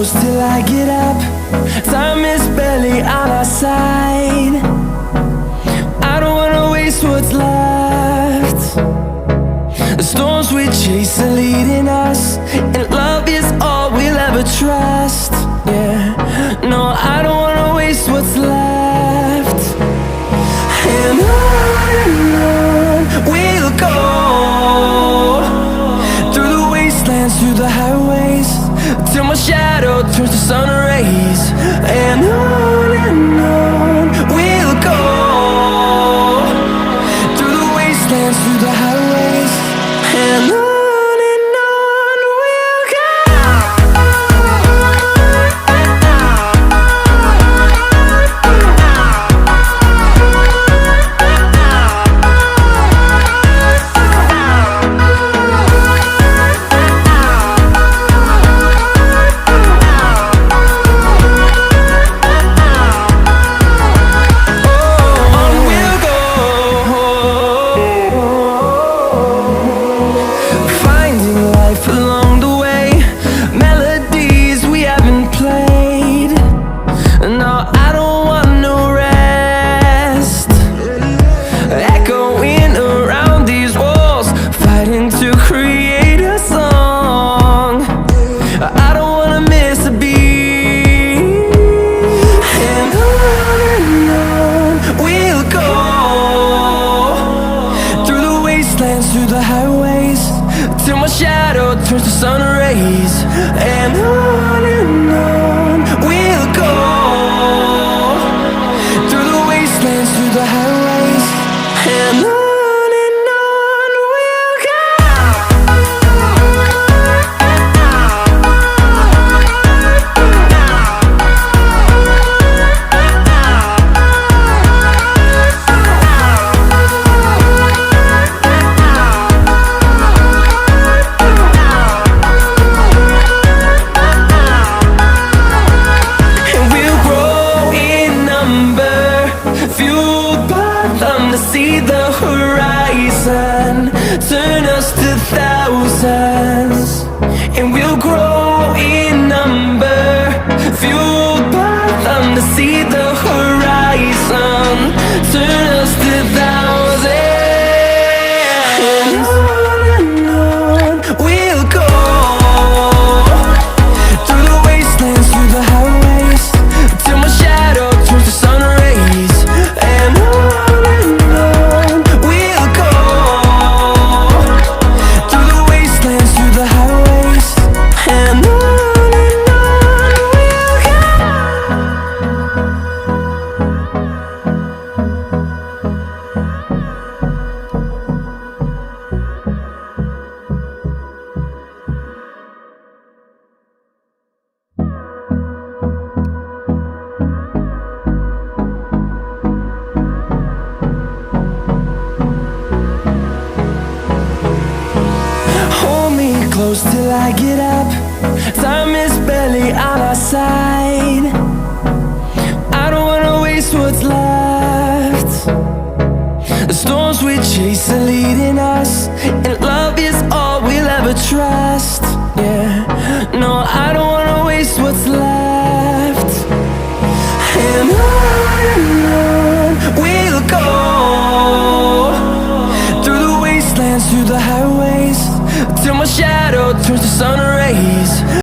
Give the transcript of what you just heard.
close till I get up. Time is barely on our side. I don't wanna waste what's left. The storms we chase are leading us, and love is all we'll ever trust. Yeah, no, I don't wanna waste what's left. And on we'll go, through the wastelands, through the highways, till my shadow turns to sun rays. And on we'll go, through the wastelands, through the highways, and on we'll go. Through the highways, till my shadow turns to sun rays. And on we'll go, through the wastelands, through the highways, and on we'll go. See the horizon, turn us to thousands, and we'll grow in number, fueled by them. To see the horizon, turn us to thousands, and on we'll go, through the wastelands, through the highways, till my shadow turns to sun rays. And close till I get up. Time is barely on our side. I don't wanna waste what's left. The storms we chase are leading us, and love is all we'll ever trust. Yeah, no, I don't wanna waste what's left. And on we'll go, through the wastelands, through the highways, till my shadow